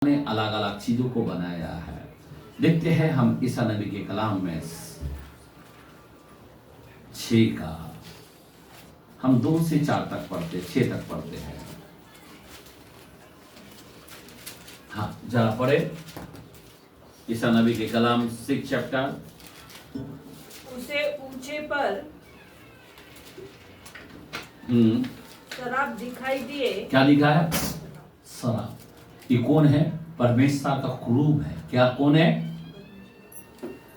ने अलग अलग चीजों को बनाया है। देखते हैं हम ईसा नबी के कलाम में 6 का हम 2 से 4 तक पढ़ते 6 तक पढ़ते हैं। हाँ जरा पढ़े ईसा नबी के कलाम 6 चैप्टर। उसे ऊंचे पर शराब दिखाई दिए। क्या लिखा है? शराब। ये कौन है? परमेश्वर का क्रूब है। क्या कौन है?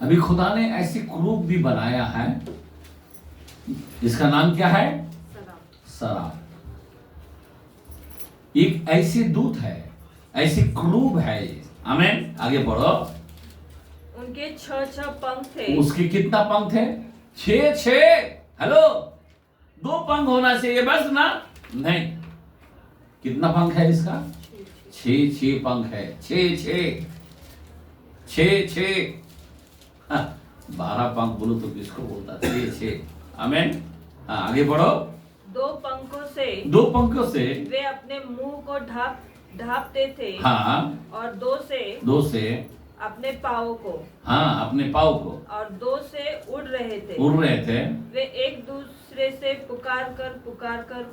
अभी खुदा ने ऐसी क्रूब भी बनाया है जिसका नाम क्या है? शराब। एक ऐसे दूत है, ऐसी क्रूब है। आमीन। आगे बढ़ो। उनके 6 पंख थे। उसके कितना पंख है? 6। हेलो, 2 पंख होना चाहिए बस ना? नहीं, कितना पंख है इसका? 6 पंख है। 6 12 पंख बोलो तो किसको बोलता? 6। आमीन। आगे बढ़ो। 2 पंखों से वे अपने मुंह को ढांपते थे। हाँ। और 2 से अपने पाँव को। हाँ, अपने पाँव को। और 2 से उड़ रहे थे। वे एक दूसरे से पुकार कर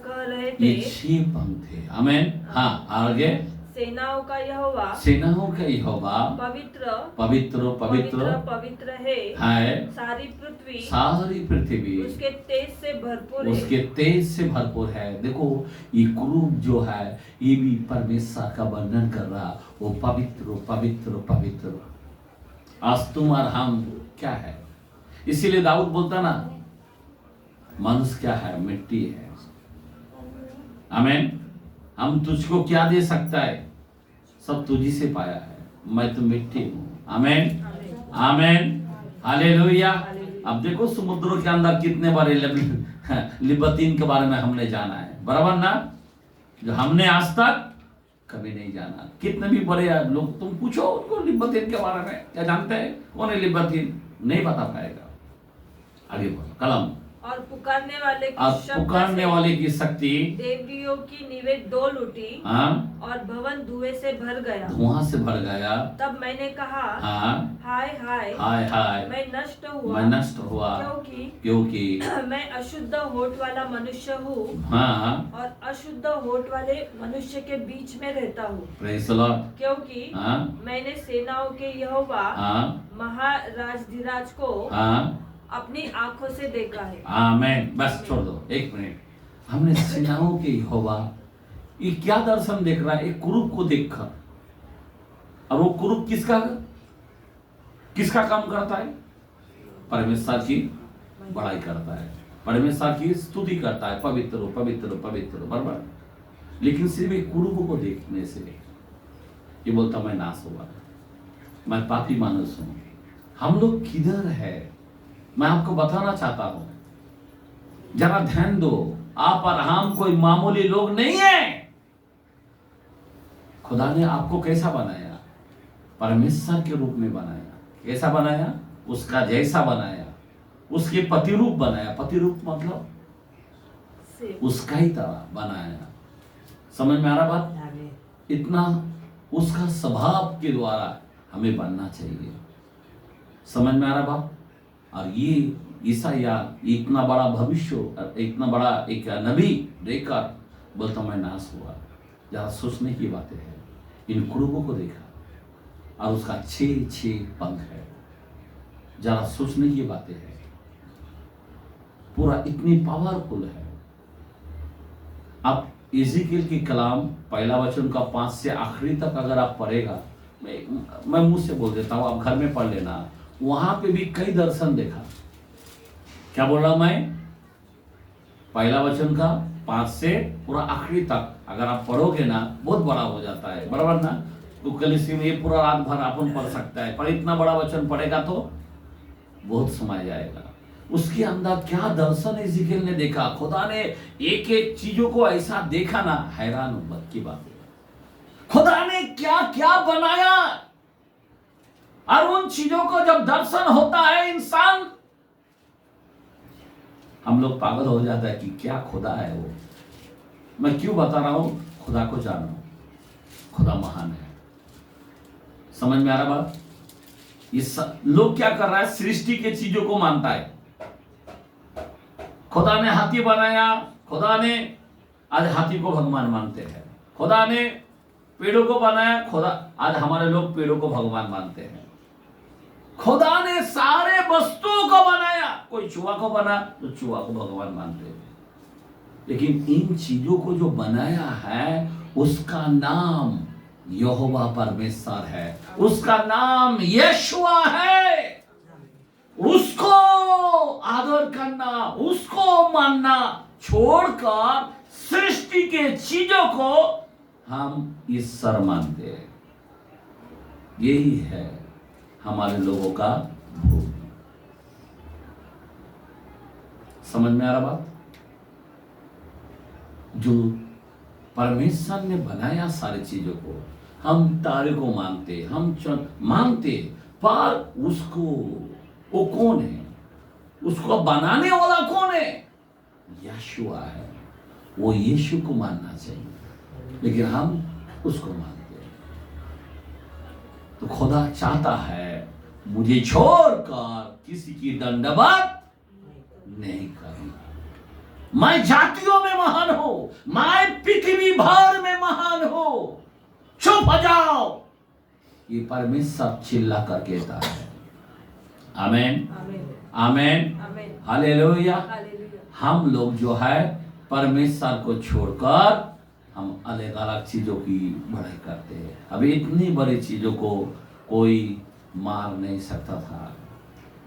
कह रहे थे। ये 6 पंख थे। आमीन। हाँ आगे। सेनाओं का यहोवा पवित्र है। सारी पृथ्वी उसके तेज से भरपूर है। देखो ये क्रूब जो है ये भी परमेश्वर का वर्णन कर रहा। वो पवित्र। आज तुम और हम क्या है? इसीलिए दाऊद बोलता ना, मनुष्य क्या है? मिट्टी है। आमीन। हम तुझको क्या दे सकता है? सब तुझी से पाया है। मैं तो मिट्टी हूँ। आमीन। हालेलुया। अब देखो समुद्रों के अंदर कितने बारे लिबर्टीन के बारे में हमने जाना है, बराबर ना? जो हमने आज तक कभी नहीं जाना। कितने भी बड़े लोग तुम पूछो उनको लिबर्टीन के बारे में, क्या जानते हैं? कौन है लिबर्टीन? नहीं बता पाएगा। आगे बढ़ो। कलम। और पुकारने वाले की शक्ति देवियों की निवेद डोल उठी। और भवन धुएं से भर गया। तब मैंने कहा, हाय मैं नष्ट हुआ क्योंकि मैं अशुद्ध होठ वाला मनुष्य हूँ। और अशुद्ध होठ वाले मनुष्य के बीच में रहता हूँ। क्योंकि मैंने सेनाओं के यहोवा महाराजधिराज को अपनी आंखों से देखा है। आमीन। बस छोड़ दो, 1 मिनट। हमने सेनाओं के यहोवा, ये क्या दर्शन देख रहा है? एक क्रूब को देखकर। और वो क्रूब किसका काम करता है? परमेश्वर की बड़ाई करता है, परमेश्वर की स्तुति करता है। पवित्र बराबर। लेकिन सिर्फ एक क्रूब को देखने से ये बोलता मैं नाश हुआ, मैं पापी मानुष हूं। हम लोग किधर है? मैं आपको बताना चाहता हूं, जरा ध्यान दो। आप और हम कोई मामूली लोग नहीं है। खुदा ने आपको कैसा बनाया? परमेश्वर के रूप में बनाया। कैसा बनाया? उसका जैसा बनाया। उसके प्रतिरूप बनाया। प्रतिरूप मतलब उसका ही तरह बनाया। समझ में आ रहा बात? इतना उसका स्वभाव के द्वारा हमें बनना चाहिए। समझ में आ रहा बात? और ये ईसाया इतना बड़ा भविष्य, इतना बड़ा एक नबी देखकर बोलता मैं नाश हुआ। जरा सोचने की बातें हैं। इन क्रूबों को देखा और उसका 6 पंख है। जरा सोचने की बातें हैं। पूरा इतनी पावरफुल है। अब इज़ीकियल की कलाम 1 वचन का 5 से आखिरी तक अगर आप पढ़ेगा, मैं मुंह से बोल देता हूँ, आप घर में पढ़ लेना। वहां पे भी कई दर्शन देखा। क्या बोल रहा मैं? 1 वचन का 5 से पूरा आखिरी तक अगर आप पढ़ोगे ना, बहुत बड़ा हो जाता है, बराबर ना? तो कलीसिया में ये पूरा रात भर अपन पढ़ सकता है, पर इतना बड़ा वचन पढ़ेगा तो बहुत समय जाएगा। उसके अंदर क्या दर्शन इज़ीकियल ने देखा। खुदा ने एक चीजों को ऐसा देखा ना, हैरान की बात है। खुदा ने क्या क्या बनाया। और उन चीजों को जब दर्शन होता है, इंसान, हम लोग पागल हो जाता है कि क्या खुदा है वो। मैं क्यों बता रहा हूं? खुदा को जानो, खुदा महान है। समझ में आ रहा बात? लोग क्या कर रहा है, सृष्टि के चीजों को मानता है। खुदा ने हाथी बनाया, खुदा ने, आज हाथी को भगवान मानते हैं। खुदा ने पेड़ों को बनाया, खुदा, आज हमारे लोग पेड़ों को भगवान मानते हैं। खुदा ने सारे वस्तुओं को बनाया, कोई चूहा को बना तो चूहा को भगवान मानते हैं। लेकिन इन चीजों को जो बनाया है उसका नाम यहोवा परमेश्वर है, उसका नाम यीशुआ है। उसको आदर करना, उसको मानना छोड़कर सृष्टि के चीजों को हम ईश्वर मानते हैं। यही है हमारे लोगों का भूल। समझ में आ रहा बात? जो परमेश्वर ने बनाया सारी चीजों को, हम तारे को मानते, हम चंद मानते, पर उसको, वो कौन है, उसको बनाने वाला कौन है? यीशुआ है। वो यीशु को मानना चाहिए, लेकिन हम उसको मानते हैं। तो खुदा चाहता है मुझे छोड़कर किसी की दंडवत नहीं करना। मैं जातियों में महान हूं, मैं पृथ्वी भर में महान हूं, चुप हो जाओ, ये परमेश्वर चिल्ला कर कहता है। आमेन, आमेन, हालेलुया। हम लोग जो है परमेश्वर को छोड़कर हम अलग अलग चीजों की बढ़ाई करते हैं। अभी इतनी बड़ी चीजों को कोई मार नहीं सकता था।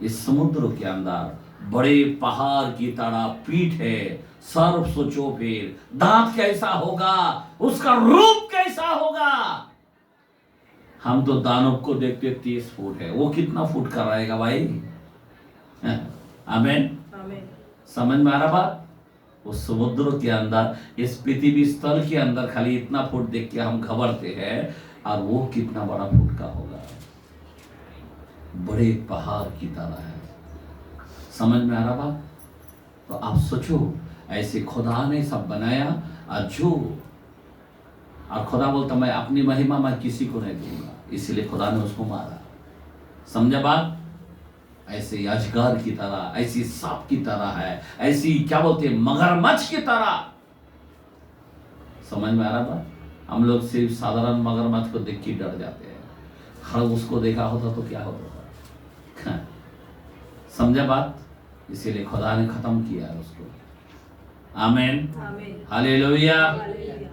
इस समुद्र के अंदर बड़े पहाड़ की तरह पीठ है, सर्प सोचो फिर, दांत कैसा होगा, उसका रूप कैसा होगा। हम तो दानव को देखते 30 फुट है, वो कितना फुट का रहेगा भाई? आमेन, समझ में आ रहा बात? उस समुद्र के अंदर, इस पृथ्वी स्थल के अंदर खाली इतना फुट देख के हम घबराते हैं, और वो कितना बड़ा फुट का होगा, बड़े पहाड़ की तरह है। समझ में आ रहा बात? तो आप सोचो, ऐसे खुदा ने सब बनाया, और खुदा बोलता मैं अपनी महिमा मैं किसी को नहीं दूंगा, इसलिए खुदा ने उसको मारा। समझा बात? ऐसे अजगर की तरह, ऐसी सांप की तरह है, ऐसी क्या बोलते हैं, मगरमच्छ की तरह। समझ में आ रहा बात? हम लोग सिर्फ साधारण मगरमच्छ को देख के डर जाते हैं, खरगोश को देखा होता तो क्या होता? समझा बात? इसीलिए खुदा ने खत्म किया है उसको। आमेन, हालेलुया,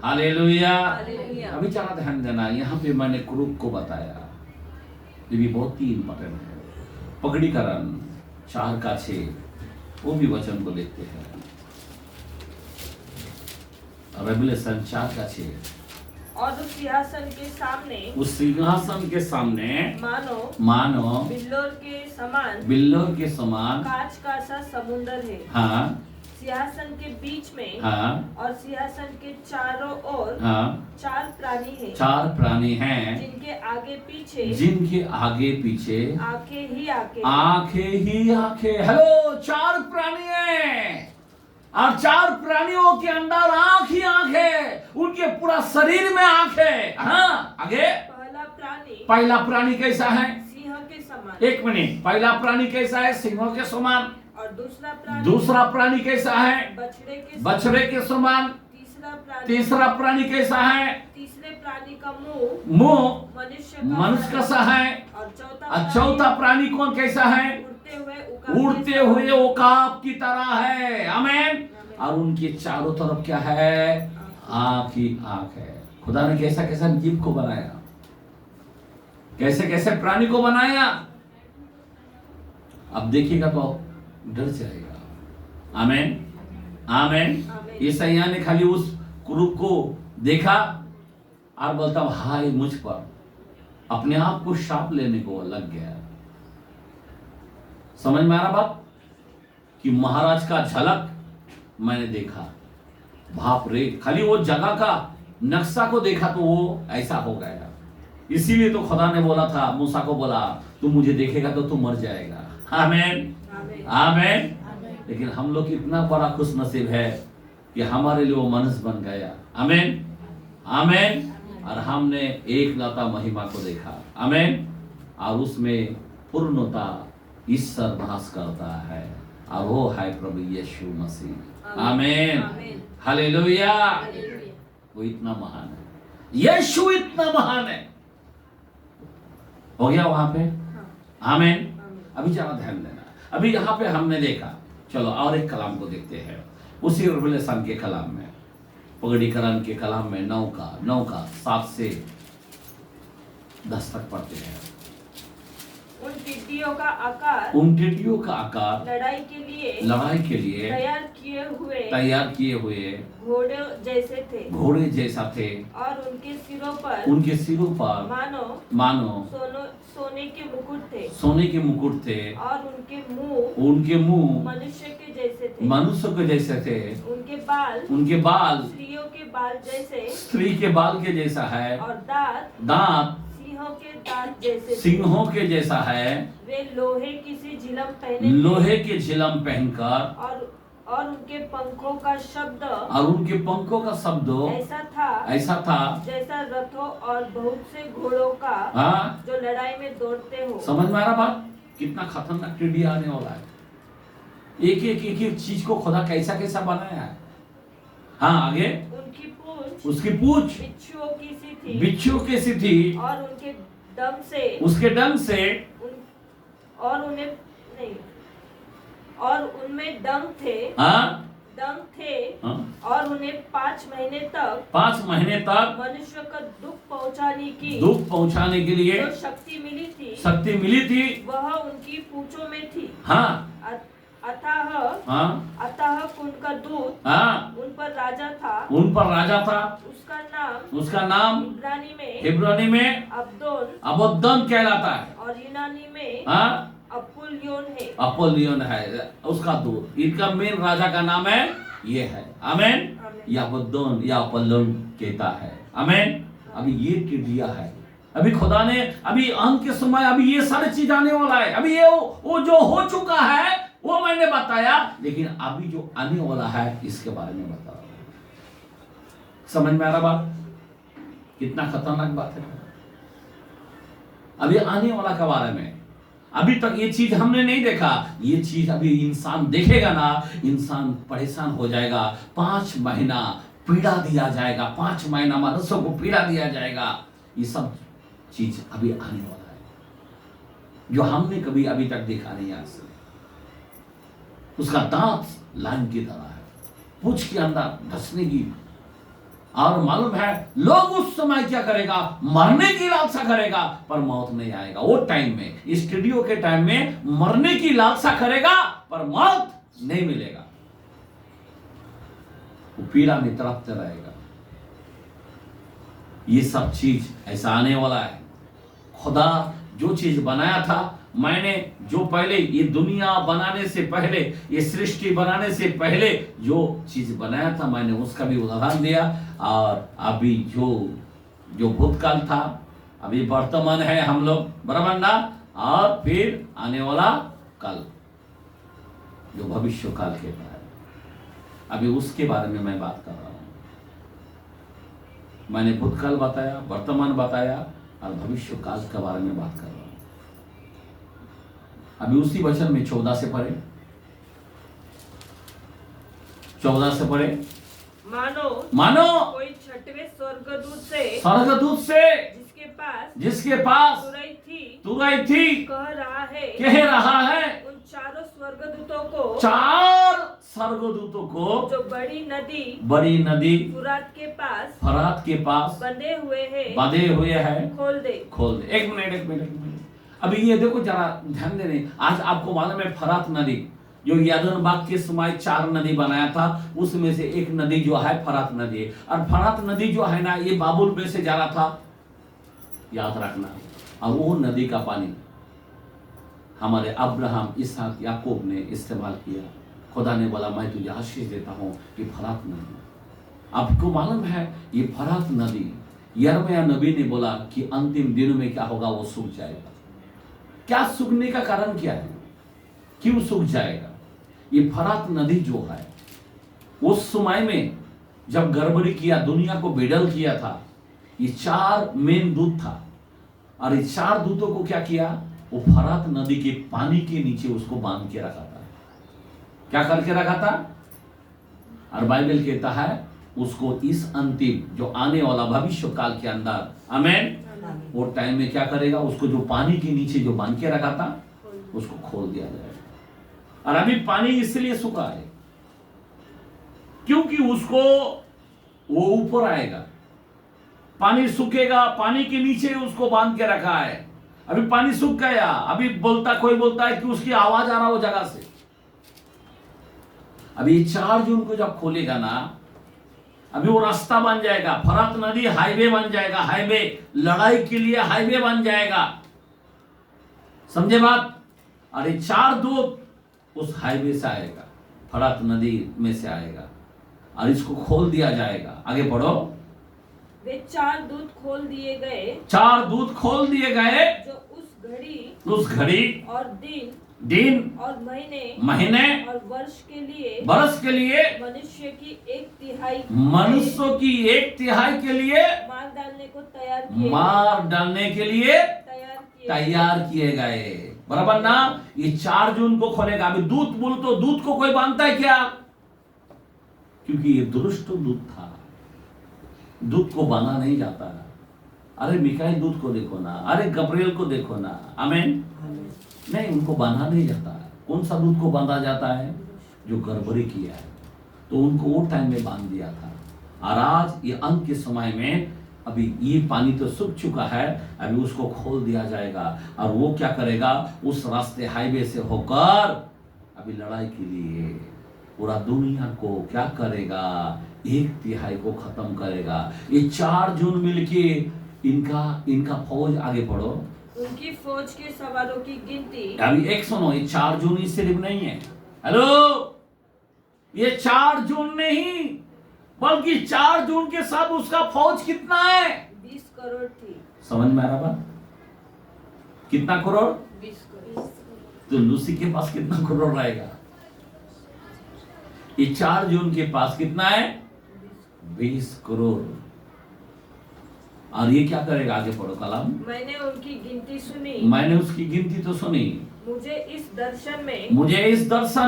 हालेलुया। अभी जरा ध्यान देना, यहाँ पे मैंने क्रूप को बताया, ये भी बहुत ही इंपॉर्टेंट है। पगड़ी का रंग 4:6, वो भी वचन को देखते हैं। रेवलेशन 4:6। और उस सिंहासन के सामने, उस सिंहासन के सामने मानो बिल्लोर के समान कांच का सा समुंदर है। हाँ। सिंहासन के बीच में, हाँ, और सिंहासन के चारों ओर, हाँ, 4 प्राणी हैं। 4 प्राणी हैं, जिनके आगे पीछे आंखें ही आंखें। हेलो, 4 प्राणी हैं, और 4 प्राणियों के अंदर आंख ही आंख है, उनके पूरा शरीर में आंख है। हाँ, आगे। पहला प्राणी कैसा है? सिंह के समान। 1 मिनट, पहला प्राणी कैसा है? सिंहों के समान। और दूसरा प्राणी कैसा है? बछड़े के समान। तीसरा प्राणी कैसा है? तीसरे प्राणी का मुंह मनुष्य का सा है। और चौथा प्राणी कौन कैसा है? उड़ते हुए उकाब की तरह है। आमीन। और उनके चारों तरफ क्या है? आंख ही आंख है। खुदा ने कैसा कैसा जीव को बनाया, कैसे कैसे प्राणी को बनाया, अब देखिएगा तो डर जाएगा। आमीन, आमीन। ईसाइया ने खाली उस क्रूप को देखा और बोलता हाय मुझ पर, अपने आप को शाप लेने को लग गया। समझ में आ रहा बात? कि महाराज का झलक मैंने देखा, बाप रे, खाली वो जगह का नक्शा को देखा तो वो ऐसा हो गया। इसीलिए तो खुदा ने बोला था, मूसा को बोला तू मुझे देखेगा तो तू मर जाएगा। आमीन, आमीन। लेकिन हम लोग इतना बड़ा खुश नसीब है कि हमारे लिए वो मनुष्य बन गया। आमीन, आमीन। और हमने एक लता महिमा को देखा, आमेन। और उसमें पूर्णता ईश्वर वास करता है और वो है प्रभु यीशु मसीह, आमेन, हालेलुया। वो इतना महान है, यीशु इतना महान है। हो गया वहां पे, आमेन। अभी जरा ध्यान देना, अभी यहाँ पे हमने देखा, चलो और एक कलाम को देखते हैं। उसी रिवलेशन के कलाम में, पगड़ीकरण के कलाम में 9 का 7 से 10 तक पढ़ते हैं। उन टिड्डियों का आकार लड़ाई के लिए तैयार किए हुए घोड़े जैसा थे और उनके सिरों पर मानो सोने के मुकुट थे और उनके मुंह मनुष्य के जैसे थे। उनके बाल स्त्री के बाल के जैसा है और दांत सिंहों के जैसा है। वे लोहे की झिलम पहनकर और उनके पंखों का शब्द ऐसा था जैसा रथों और बहुत से घोड़ों का जो लड़ाई में दौड़ते हो। समझ में आ रहा बात? कितना खतरनाक टिड्डी आने वाला है। एक चीज को खुदा कैसा बनाया है। हाँ, आगे उसकी पूंछ बिच्छू की सी थी और उसके डंग से और उनमें डंग थे हाँ? और उन्हें 5 महीने तक मनुष्य को दुख पहुंचाने के लिए जो शक्ति मिली थी वह उनकी पूंछों में थी। हाँ, अतः उनका दूत उन पर राजा था। उसका नाम इब्रानी में अबद्दोन कहलाता है और यूनानी में अपोलियोन है उसका दूत। इनका मेन राजा का नाम है ये है, आमेन। या अबद्दोन या अपोलियोन कहता है, आमेन। अभी ये टिड्डिया है। अभी खुदा ने अभी अंत के समय अभी ये सारी चीज आने वाला है। अभी ये वो जो हो चुका है वो मैंने बताया, लेकिन अभी जो आने वाला है इसके बारे में बता रहा हूं। समझ में आ रहा बात? कितना खतरनाक बात है। अभी आने वाला के बारे में अभी तक ये चीज हमने नहीं देखा। ये चीज अभी इंसान देखेगा ना, इंसान परेशान हो जाएगा। 5 महीना पीड़ा दिया जाएगा, 5 महीना मनुष्यों को पीड़ा दिया जाएगा। ये सब चीज अभी आने वाला है जो हमने कभी अभी तक देखा नहीं आज से। उसका दांत लाइन की तरह है, पूंछ के अंदर धंसने की। और मालूम है लोग उस समय क्या करेगा, मरने की लालसा करेगा पर मौत नहीं आएगा। वो टाइम में, इस स्टूडियो के टाइम में मरने की लालसा करेगा पर मौत नहीं मिलेगा। वो पीड़ा में तड़पते रहेगा। ये सब चीज ऐसा आने वाला है। खुदा जो चीज बनाया था, मैंने जो पहले ये दुनिया बनाने से पहले, ये सृष्टि बनाने से पहले जो चीज बनाया था, मैंने उसका भी उदाहरण दिया। और अभी जो भूतकाल था, अभी वर्तमान है हम लोग, बराबर ना, और फिर आने वाला कल जो भविष्य काल के बारे में, अभी उसके बारे में मैं बात कर रहा हूं। मैंने भूतकाल बताया, वर्तमान बताया और भविष्य काल के बारे में बात कर रहा हूं। अभी उसी वचन में 14 से पढ़े, 14 से पढ़े। मानो कोई 6वें स्वर्गदूत से जिसके पास तुरई थी कह रहा है उन 4 स्वर्गदूतों को जो बड़ी नदी फुरात के पास बंधे हुए हैं खोल दे। एक मिनट अभी ये देखो, जरा ध्यान देने। आज आपको मालूम है फरात नदी जो यादन बाग के समय 4 नदी बनाया था, उसमें से एक नदी जो है फरात नदी। और फरात नदी जो है ना, ये बाबुल में से जा रहा था, याद रखना। और वो नदी का पानी हमारे अब्राहम, इसहाक, याकूब ने इस्तेमाल किया। खुदा ने बोला मैं तुझे आशीष देता हूं कि फरात नदी। आपको मालूम है ये फरात नदी, यिर्मयाह नबी ने बोला कि अंतिम दिनों में क्या होगा, वो सूख जाएगा। क्या सूखने का कारण क्या है, क्यों सूख जाएगा? ये फरात नदी जो है, उस समय में जब गड़बड़ी किया, दुनिया को बेदल किया था, ये 4 मेन दूत था, और ये 4 दूतों को क्या किया, वो फरात नदी के पानी के नीचे उसको बांध के रखा था। क्या करके रखा था? और बाइबल कहता है उसको इस अंतिम जो आने वाला भविष्य काल के अंदर, आमेन, वो टाइम में क्या करेगा, उसको जो पानी के नीचे जो बांध के रखा था उसको खोल दिया जाएगा। और अभी पानी इसलिए सूखा है क्योंकि उसको वो ऊपर आएगा, पानी सूखेगा, पानी के नीचे उसको बांध के रखा है। अभी पानी सूख गया, अभी कोई बोलता है कि उसकी आवाज आ रहा हो जगह से। अभी 4 जून को जब खोलेगा ना, अभी वो रास्ता बन जाएगा, फरात नदी हाईवे बन जाएगा, हाईवे, लड़ाई के लिए हाईवे बन जाएगा। समझे बात? अरे 4 दूत उस हाईवे से आएगा, फरात नदी में से आएगा, और इसको खोल दिया जाएगा। आगे पढ़ो। वे 4 दूत खोल दिए गए, 4 दूत खोल दिए गए जो उस घड़ी और दिन और महीने और वर्ष के लिए मनुष्य की 1/3 के लिए मार डालने के लिए तैयार किए गए। बराबर ना? ये 4 जून को खोलेगा। अभी दूत बोल तो दूत को कोई बांधता है क्या? क्योंकि ये दुष्ट दूत था, दूत को बांधा नहीं जाता। अरे मिकाएल दूत को देखो ना, अरे गब्रिएल को देखो ना, आमीन। नहीं, उनको बांधा नहीं जाता है। कौन सा दूत को बांधा जाता है? जो गड़बड़ी किया है, तो उनको वो टाइम में बांध दिया था। और आज ये अंत के समय में अभी ये पानी तो सूख चुका है, अभी उसको खोल दिया जाएगा। और वो क्या करेगा, उस रास्ते हाईवे से होकर अभी लड़ाई के लिए पूरा दुनिया को क्या करेगा, 1/3 को खत्म करेगा। ये 4 जून मिलके इनका फौज, आगे पढ़ो, उनकी फौज के सवारों की गिनती। अभी एक सुनो, ये 4 जून ही सिर्फ नहीं है। हेलो, ये 4 जून नहीं, बल्कि 4 जून के साथ उसका फौज कितना है? 20 करोड़ थी। समझ में आ रहा बात? कितना करोड़? 20 करोड़। तो लूसी के पास कितना करोड़ रहेगा? ये 4 जून के पास कितना है? 20 करोड़। और ये क्या करेगा? आगे पढ़ो कलाम। मैंने उनकी गिनती सुनी, मैंने उसकी गिनती तो सुनी। मुझे इस दर्शन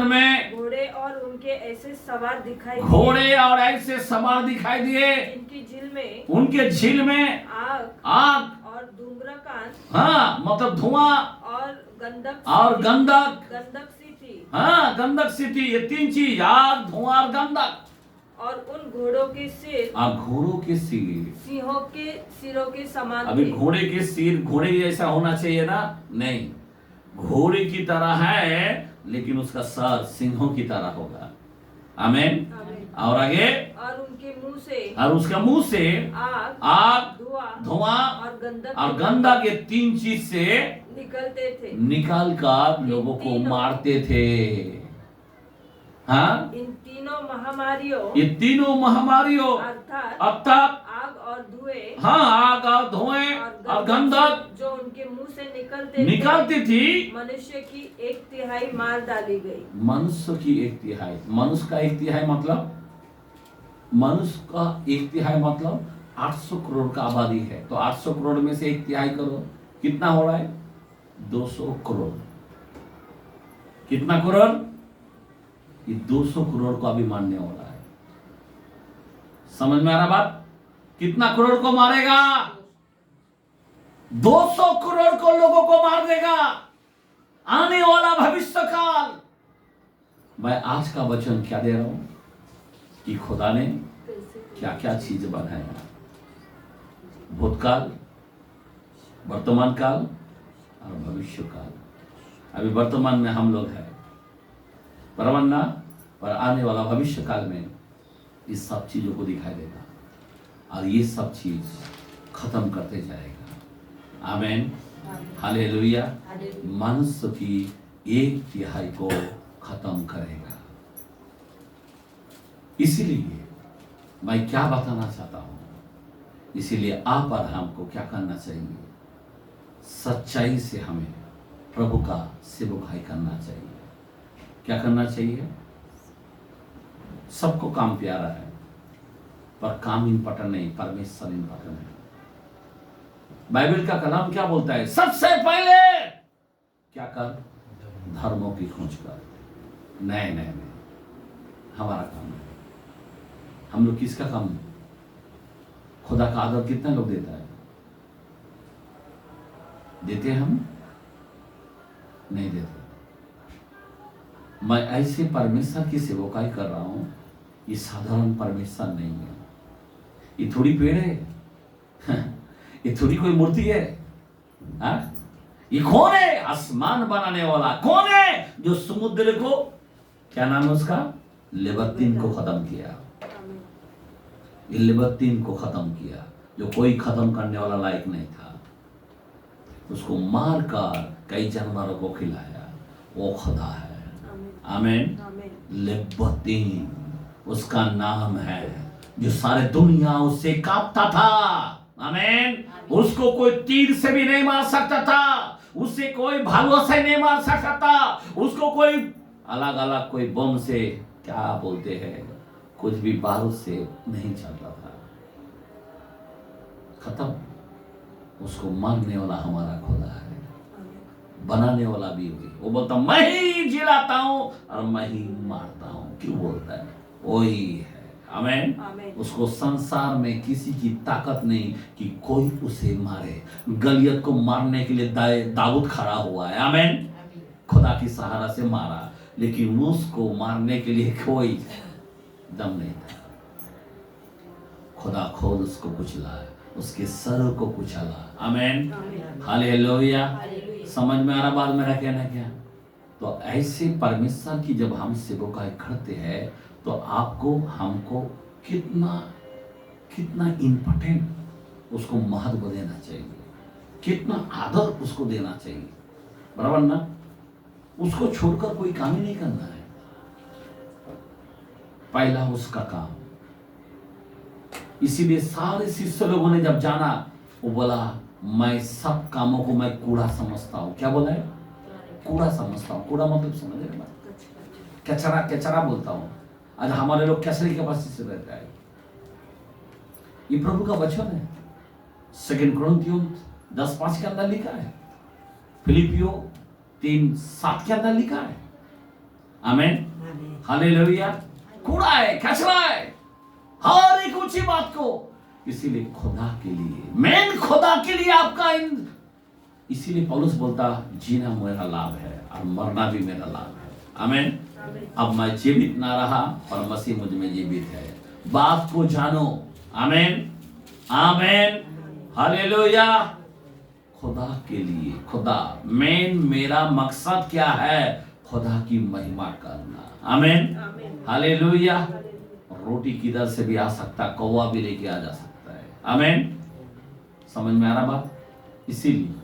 में घोड़े और उनके ऐसे सवार दिखाई दिए, उनके झील में आग और धूम्रकांत, हाँ, मतलब धुआं और गंधक सी थी। हाँ, गंधक सी थी। ये 3 चीज, आग, धुआं और गंधक। और उन घोड़ों के सिर सिंहों के सिरों के समान अभी थे। घोड़े के सिर घोड़े जैसा होना चाहिए ना? नहीं, घोड़े की तरह है, लेकिन उसका सर सिंहों की तरह होगा। आमीन। और आगे, और उनके मुंह से, और उसका मुंह से आग, धुआं और गंधक, ये 3 चीज से निकाल कर लोगों को मारते थे। हाँ, इन तीनों महामारियों, ये तीनों महामारियों अर्थात आग और धुएं, हाँ, आग और धुएं और गंधक जो उनके मुंह से निकलती थी, मनुष्य की 1/3 मार डाली गई। मनुष्य की 1/3, मनुष्य का 1/3 मतलब, मनुष्य का 1/3 मतलब 800 करोड़ का आबादी है। तो 800 करोड़ में से 1/3 करो, कितना हो रहा है? 200 करोड़। कितना करोड़? ये 200 करोड़ को अभी मारने वाला है। समझ में आ रहा बात? कितना करोड़ को मारेगा? 200 करोड़ को लोगों को मार देगा। आने वाला भविष्य काल। मैं आज का वचन क्या दे रहा हूं कि खुदा ने क्या क्या चीज बनाया, भूतकाल, वर्तमान काल और भविष्य काल। अभी वर्तमान में हम लोग हैं, परवन्ना, पर आने वाला भविष्य काल में इस सब चीजों को दिखाई देगा और ये सब चीज खत्म करते जाएगा। आमीन, हालेलुया। मनुष्य की 1/3 को खत्म करेगा। इसीलिए मैं क्या बताना चाहता हूं, इसीलिए आप और हमको क्या करना चाहिए? सच्चाई से हमें प्रभु का सेवकाई करना चाहिए। क्या करना चाहिए? सबको काम प्यारा है, पर काम इम्पोर्टेंट नहीं, परमेश्वर इम्पोर्टेंट है। बाइबल का कलाम क्या बोलता है? सबसे पहले क्या कर? धर्मों की खोज कर। नहीं नहीं नहीं, हमारा काम है। हम लोग किसका काम? खुदा का आदर कितना लोग देता है? देते हैं हम? नहीं देते। मैं ऐसे परमेश्वर की सेवकाई कर रहा हूं, ये साधारण परमेश्वर नहीं है। ये थोड़ी पेड़ है ये थोड़ी कोई मूर्ति है। हा? ये कौन है? आसमान बनाने वाला। कौन है? जो समुद्र को, क्या नाम है उसका, लेवियाथान को खत्म किया। ये लेवियाथान को खत्म किया, जो कोई खत्म करने वाला लायक नहीं था। उसको मार कर कई जानवरों को खिलाया। वो खुदा है। आमीन। लेवियाथान उसका नाम है, जो सारे दुनिया उससे कांपता था। आमीन। उसको कोई तीर से भी नहीं मार सकता था, उससे कोई भालू से नहीं मार सकता था, उसको कोई अलग अलग कोई बम से, क्या बोलते हैं, कुछ भी बारूद से नहीं चलता था। खत्म। उसको मारने वाला हमारा खुदा है, बनाने वाला भी वही। वो बोलता मैं ही जिलाता हूं और मैं ही मारता हूं। क्यों बोलता है? वही है। आमीन। उसको संसार में किसी की ताकत नहीं कि कोई उसे मारे। गलियत को मारने के लिए दाऊद खड़ा हुआ है। आमीन। खुदा की सहारा से मारा, लेकिन उसको मारने के लिए कोई दम नहीं था। खुदा खुद उसको कुचला, उसके सर को कुचला। आमीन। हालेलुया। समझ में आ रहा बात मेरा कहना क्या? तो ऐसे परमेश्वर की जब हम सेवकाई करते हैं तो आपको हमको कितना कितना इम्पोर्टेंट उसको महत्व देना चाहिए, कितना आदर उसको देना चाहिए। बराबर ना? उसको छोड़कर कोई काम ही नहीं करना है। पहला उसका काम। इसीलिए सारे शिष्य लोगों ने जब जाना, वो बोला मैं सब कामों को मैं कूड़ा समझता हूं। क्या बोला है? कूड़ा समझता हूं। कूड़ा मतलब समझ रहे ना? कचरा। कचरा बोलता हूं। आज हमारे लोग कचरे के पास से रहता है। ये प्रभु का वचन है। 2 कुरिन्थियों 10:5 के अंदर लिखा है, फिलिपियों 3:7 के अंदर लिखा है। आमीन। हालेलुया। कूड़ा है, कचरा है, हर एक ऊंची बात को। इसीलिए खुदा के लिए, मेन खुदा के लिए आपका इसीलिए पौलुस बोलता जीना मेरा लाभ है और मरना भी मेरा लाभ है। आमीन। अब मैं जीवित ना रहा और मसीह मुझ में जीवित है। बात को जानो। आमीन। आमीन। हालेलुया। खुदा के लिए, खुदा मेन मेरा मकसद क्या है? खुदा की महिमा करना। आमीन। हालेलुया। रोटी किधर से भी आ सकता, कौवा भी लेके आ जा सकता है। आमीन। समझ में आ रहा बात? इसीलिए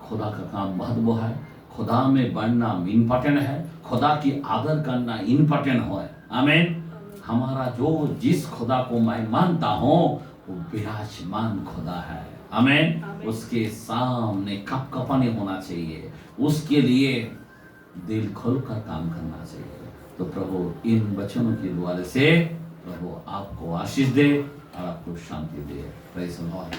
खुदा का काम महत्व है। खुदा में बढ़ना इम्पोर्टेंट है, खुदा की आदर करना इम्पोर्टेंट है। आमीन। हमारा जो जिस खुदा को मैं मानता हूं वो विराजमान खुदा है। आमीन। उसके सामने कपकपाने होना चाहिए, उसके लिए दिल खोलकर काम करना चाहिए। तो प्रभु इन वचनों के द्वारा से प्रभु आपको आशीष दे और आपको शांति दे। Praise the Lord.